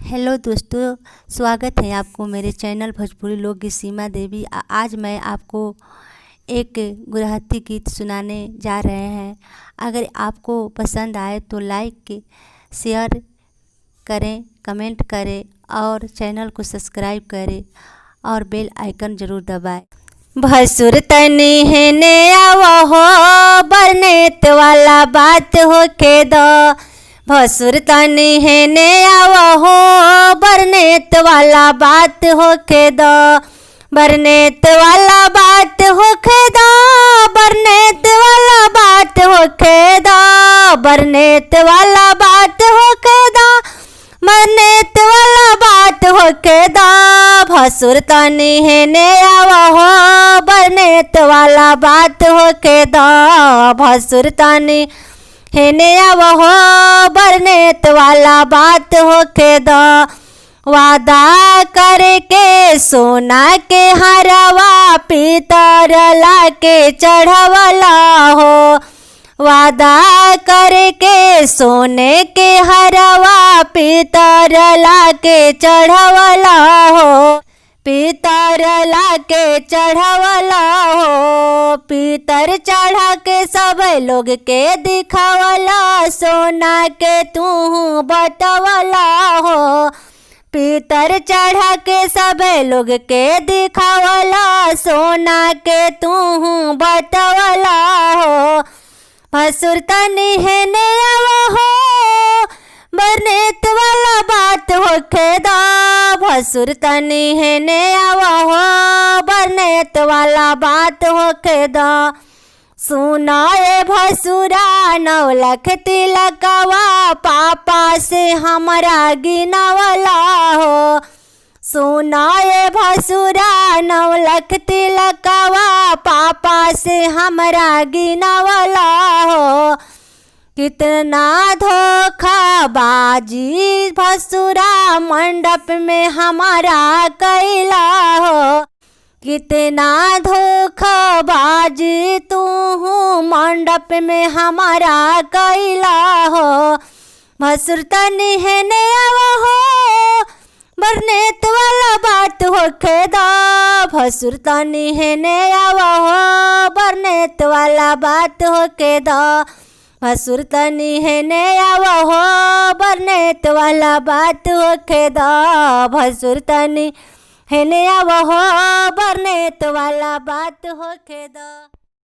Hello दोस्तों, स्वागत है आपको मेरे चैनल भोजपुरी लोकगीत सीमा देवी। आज मैं आपको एक गुरहथी गीत सुनाने जा रहे हैं। अगर आपको पसंद आए तो लाइक शेयर करें, कमेंट करें और चैनल को सब्सक्राइब करें और बेल आइकन ज़रूर दबाएं। भसुर तनी है ने आवा हो, बरनेत वाला बात हो के दो। भसुर तनी है ने आवा हो, बरनेत वाला बात हो के दो। बरनेत वाला बात हो के दो, बरनेत वाला बात हो के दो। बरनेत वाला बात हो के दो, बरनेत वाला बात हो के दो। भसुर तनी है ने आवा हो, बरनेत वाला बात हो के दो। भसुर तनी है ने आवा हो, बरनेत वाला बात हो के दो। वादा करके सोना के हरवा पीतर ला के चढ़वला हो। वादा करके सोने के हरवा पीतर ला के चढ़वला हो। पीतर ला के चढ़वला हो। पीतर चढ़ा के सब लोग के दिखावला, सोना के तू बटवला हो। पीतर चढ़ा के सब लोग के दिखावला, सोना के तू बटवला हो। भसुर तनी है ने आवा हो, बरनेत वाला बात हो के दो। भसुर तनी है ने आवा हो, बरनेत वाला बात हो के दो। सुना ए भसुरा 9 लाख तिलकवा, पापा से हमारा गिनवला हो। सुना ए भसुरा 9 लाख तिलकवा, पापा से हमारा गिनवला हो। कितना धोखाबाजी भसुरा मंडप में हमारा कैला हो। कितना धोखाबाजी तू मंडप में हमारा कैला हो। भसुर तनी है ने आवा हो, बरनेत वाला बात हो के दो। भसुर तनी है ने आवा हो, बरनेत वाला बात हो के दो। भसुर तनी है ने आवा हो, बरनेत वाला बात हो के दो। भसुर तनी है ने आवा हो, बरनेत वाला बात हो के दो।